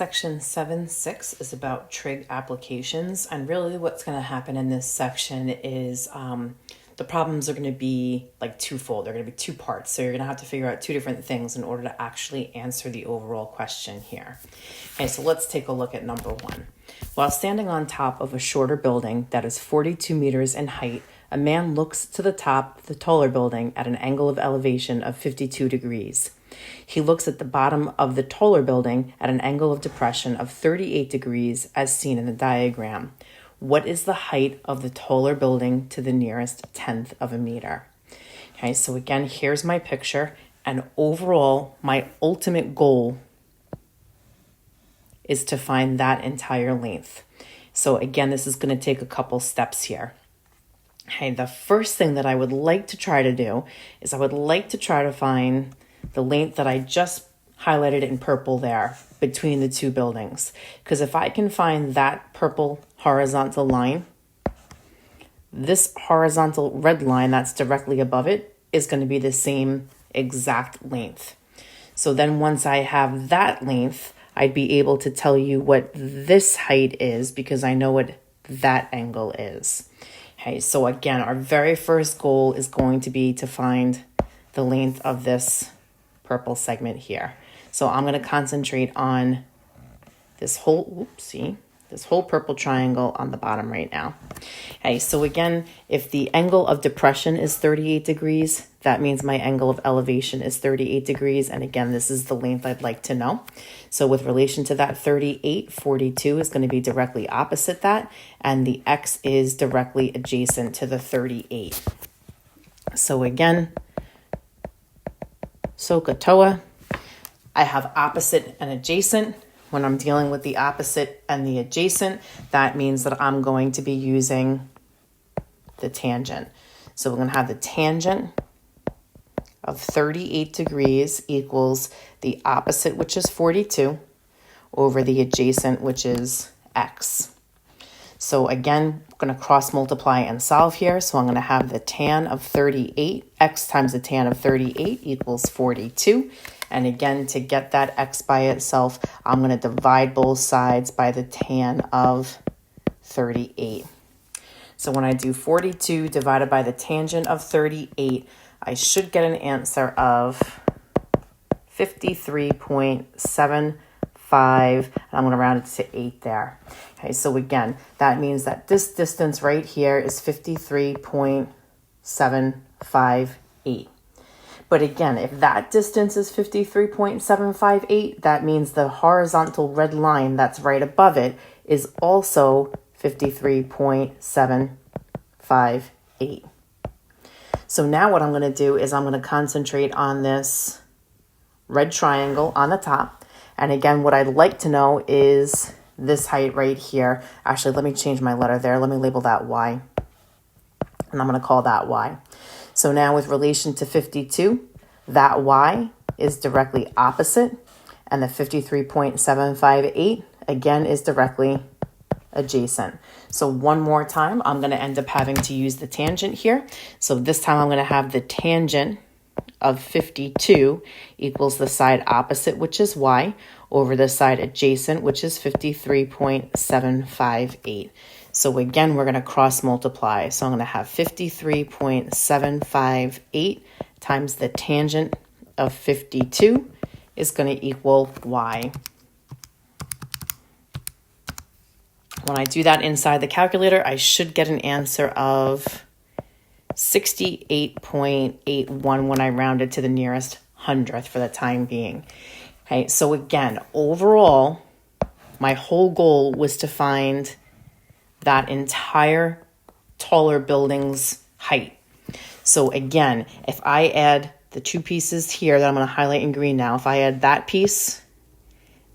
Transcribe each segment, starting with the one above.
Section 7.6 is about trig applications, and really what's going to happen in this section is the problems are going to be like twofold. They're going to be two parts, so you're going to have to figure out two different things in order to actually answer the overall question here. Okay, so let's take a look at number one. While standing on top of a shorter building that is 42 meters in height, a man looks to the top of the taller building at an angle of elevation of 52 degrees. He looks at the bottom of the taller building at an angle of depression of 38 degrees as seen in the diagram. What is the height of the taller building to the nearest tenth of a meter? Okay, so again, here's my picture, and overall, my ultimate goal is to find that entire length. So again, this is going to take a couple steps here. Okay, the first thing that I would like to try to do is I would like to try to find the length that I just highlighted in purple there between the two buildings. Because if I can find that purple horizontal line, this horizontal red line that's directly above it is going to be the same exact length. So then once I have that length, I'd be able to tell you what this height is because I know what that angle is. Okay, so again, our very first goal is going to be to find the length of this purple segment here. So I'm going to concentrate on this whole, this whole purple triangle on the bottom right now. Okay, so again, if the angle of depression is 38 degrees, that means my angle of elevation is 38 degrees. And again, this is the length I'd like to know. So with relation to that 38, 42 is going to be directly opposite that. And the x is directly adjacent to the 38. So again, SOHCAHTOA, I have opposite and adjacent. When I'm dealing with the opposite and the adjacent, that means that I'm going to be using the tangent. So we're going to have the tangent of 38 degrees equals the opposite, which is 42, over the adjacent, which is x. So again, I'm going to cross multiply and solve here. So I'm going to have the tan of 38, x times the tan of 38 equals 42. And again, to get that x by itself, I'm going to divide both sides by the tan of 38. So when I do 42 divided by the tangent of 38, I should get an answer of 53.75. And I'm going to round it to 8 there. Okay, so again, that means that this distance right here is 53.758. But again, if that distance is 53.758, that means the horizontal red line that's right above it is also 53.758. So now what I'm going to do is I'm going to concentrate on this red triangle on the top. And again, what I'd like to know is this height right here. Actually, let me change my letter there. Let me label that Y. And I'm going to call that Y. So now with relation to 52, that Y is directly opposite. And the 53.758, again, is directly adjacent. So one more time, I'm going to end up having to use the tangent here. So this time I'm going to have the tangent of 52 equals the side opposite, which is Y, over the side adjacent, which is 53.758. So again, we're going to cross multiply. So I'm going to have 53.758 times the tangent of 52 is going to equal Y. When I do that inside the calculator, I should get an answer of 68.81 when I round it to the nearest hundredth for the time being. Okay, so again, overall, my whole goal was to find that entire taller building's height. So again, if I add the two pieces here that I'm going to highlight in green now, if I add that piece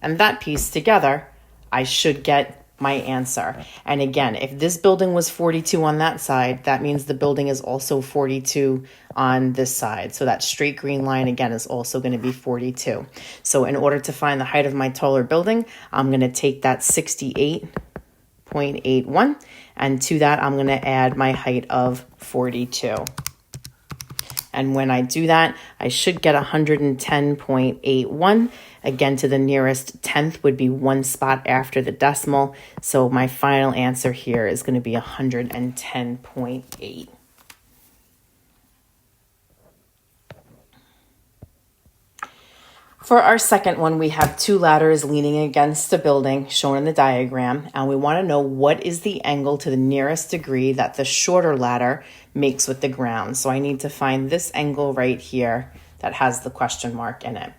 and that piece together, I should get my answer. And again, if this building was 42 on that side, that means the building is also 42 on this side. So that straight green line again is also going to be 42. So in order to find the height of my taller building, I'm going to take that 68.81, and to that I'm going to add my height of 42. And when I do that, I should get 110.81. Again, to the nearest tenth would be one spot after the decimal. So my final answer here is going to be 110.8. For our second one, we have two ladders leaning against the building shown in the diagram, and we want to know what is the angle to the nearest degree that the shorter ladder makes with the ground. So I need to find this angle right here that has the question mark in it.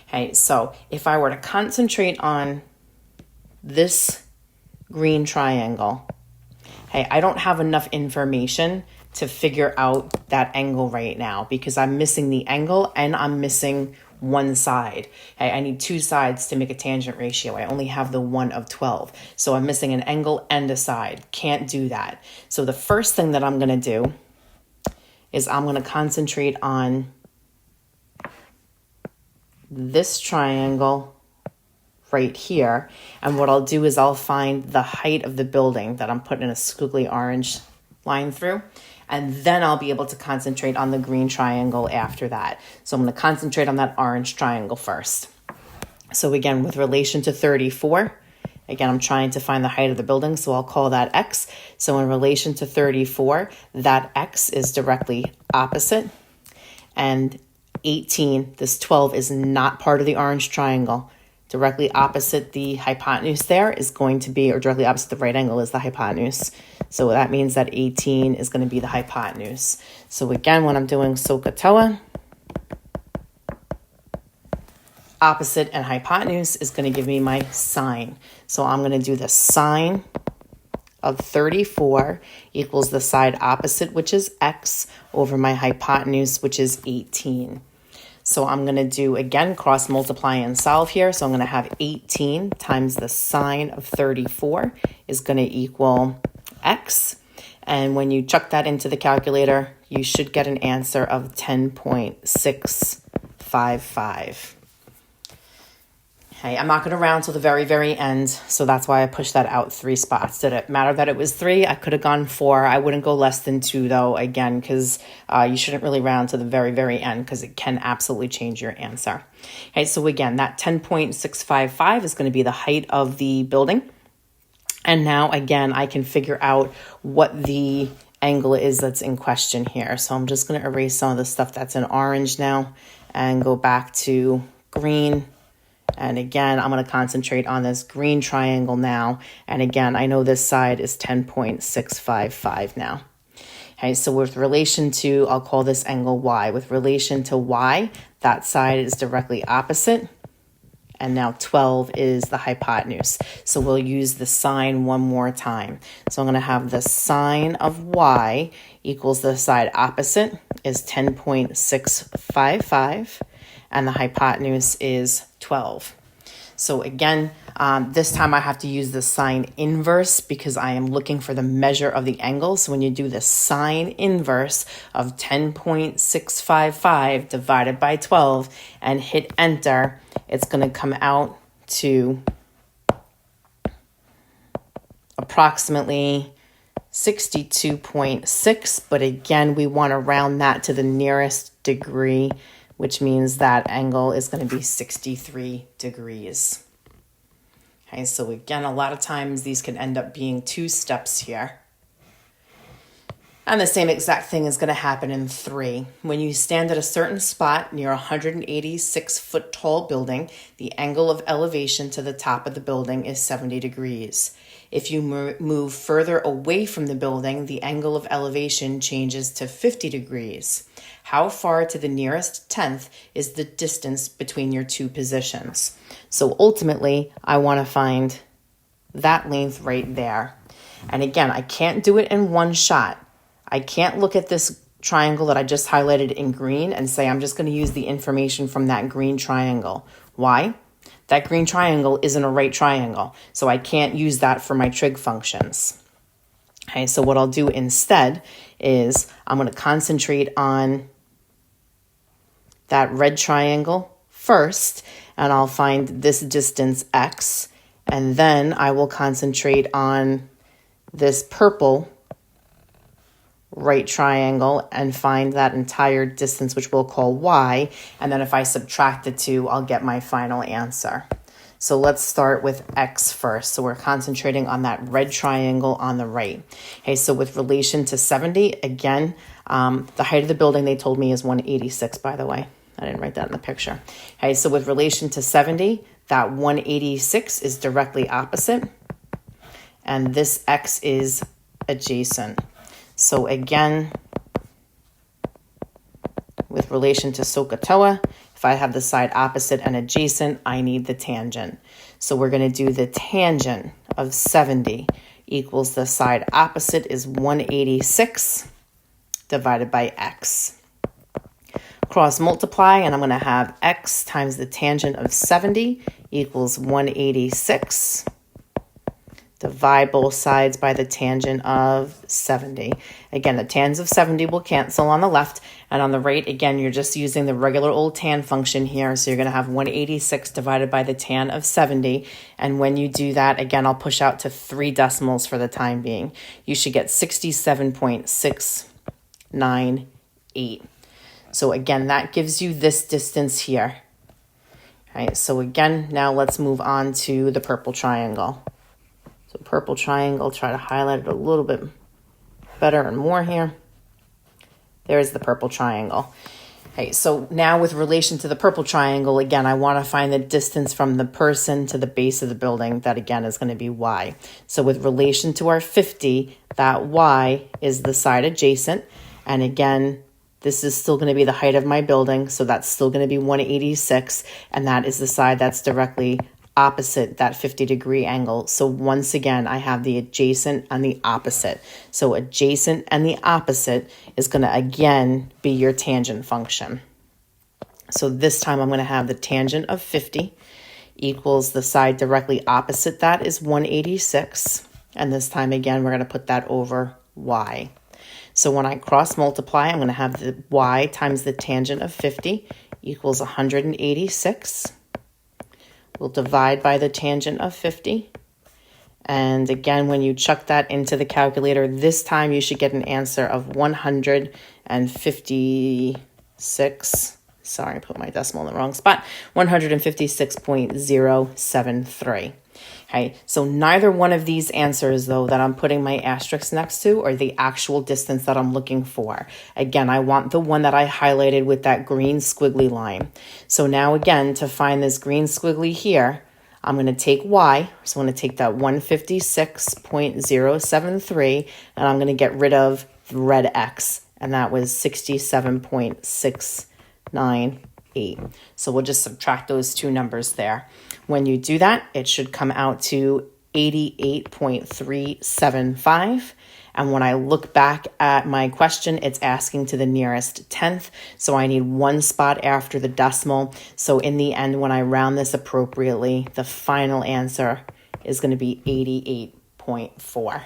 Okay, so if I were to concentrate on this green triangle, hey, I don't have enough information to figure out that angle right now because I'm missing the angle and I'm missing one side. Okay, I need two sides to make a tangent ratio. I only have the 1 of 12. So I'm missing an angle and a side. Can't do that. So the first thing that I'm going to do is I'm going to concentrate on this triangle right here. And what I'll do is I'll find the height of the building that I'm putting a squiggly orange line through. And then I'll be able to concentrate on the green triangle after that. So I'm going to concentrate on that orange triangle first. So again, with relation to 34, again, I'm trying to find the height of the building, so I'll call that x. So in relation to 34, that x is directly opposite. And 18, this 12 is not part of the orange triangle. Directly opposite the hypotenuse there is going to be, or directly opposite the right angle is the hypotenuse. So that means that 18 is going to be the hypotenuse. So again, when I'm doing SOHCAHTOA, opposite and hypotenuse is going to give me my sine. So I'm going to do the sine of 34 equals the side opposite, which is x, over my hypotenuse, which is 18. So I'm going to do, again, cross multiply and solve here. So I'm going to have 18 times the sine of 34 is going to equal x. And when you chuck that into the calculator, you should get an answer of 10.655. Okay, I'm not going to round till the very, very end, so that's why I pushed that out 3 spots. Did it matter that it was 3? I could have gone 4. I wouldn't go less than 2, though, again, because you shouldn't really round to the very, very end because it can absolutely change your answer. Okay, so again, that 10.655 is going to be the height of the building. And now, again, I can figure out what the angle is that's in question here. So I'm just going to erase some of the stuff that's in orange now and go back to green. And again, I'm going to concentrate on this green triangle now. And again, I know this side is 10.655 now. Okay, so with relation to, I'll call this angle y. With relation to y, that side is directly opposite. And now 12 is the hypotenuse. So we'll use the sine one more time. So I'm going to have the sine of y equals the side opposite is 10.655. And the hypotenuse is 12. So again, this time I have to use the sine inverse because I am looking for the measure of the angle. So when you do the sine inverse of 10.655 divided by 12 and hit enter, it's going to come out to approximately 62.6. But again, we want to round that to the nearest degree, which means that angle is going to be 63 degrees. Okay, so again, a lot of times these can end up being 2 steps here. And the same exact thing is going to happen in 3. When you stand at a certain spot near a 186-foot tall building, the angle of elevation to the top of the building is 70 degrees. If you move further away from the building, the angle of elevation changes to 50 degrees. How far to the nearest tenth is the distance between your 2 positions? So ultimately, I want to find that length right there. And again, I can't do it in one shot. I can't look at this triangle that I just highlighted in green and say, I'm just going to use the information from that green triangle. Why? That green triangle isn't a right triangle, so I can't use that for my trig functions. Okay, so what I'll do instead is I'm going to concentrate on that red triangle first, and I'll find this distance x, and then I will concentrate on this purple right triangle and find that entire distance, which we'll call y. And then if I subtract the 2, I'll get my final answer. So let's start with x first. So we're concentrating on that red triangle on the right. Okay, so with relation to 70, again, the height of the building they told me is 186, by the way. I didn't write that in the picture. Okay, so with relation to 70, that 186 is directly opposite. And this x is adjacent. So again, with relation to SOHCAHTOA, if I have the side opposite and adjacent, I need the tangent. So we're going to do the tangent of 70 equals the side opposite is 186 divided by x. Cross multiply, and I'm going to have x times the tangent of 70 equals 186. Divide both sides by the tangent of 70. Again, the tans of 70 will cancel on the left, and on the right, again, you're just using the regular old tan function here. So you're going to have 186 divided by the tan of 70. And when you do that, again, I'll push out to 3 decimals for the time being. You should get 67.698. So again, that gives you this distance here. All right, so again, now let's move on to the purple triangle. So purple triangle, try to highlight it a little bit better and more here. There's the purple triangle. Okay, so now with relation to the purple triangle, again, I want to find the distance from the person to the base of the building. That again is going to be y. So with relation to our 50, that y is the side adjacent. And again, this is still going to be the height of my building. So that's still going to be 186. And that is the side that's directly opposite that 50-degree angle. So once again, I have the adjacent and the opposite. So adjacent and the opposite is going to again be your tangent function. So this time I'm going to have the tangent of 50 equals the side directly opposite that is 186. And this time again, we're going to put that over y. So when I cross multiply, I'm going to have the y times the tangent of 50 equals 186. We'll divide by the tangent of 50. And again, when you chuck that into the calculator, this time you should get an answer of 156. Sorry, I put my decimal in the wrong spot. 156.073. Okay, so neither one of these answers, though, that I'm putting my asterisk next to are the actual distance that I'm looking for. Again, I want the one that I highlighted with that green squiggly line. So now again, to find this green squiggly here, I'm going to take y. So I'm going to take that 156.073, and I'm going to get rid of the red x, and that was 67.698. So we'll just subtract those two numbers there. When you do that, it should come out to 88.375. And when I look back at my question, it's asking to the nearest tenth. So I need one spot after the decimal. So in the end, when I round this appropriately, the final answer is going to be 88.4.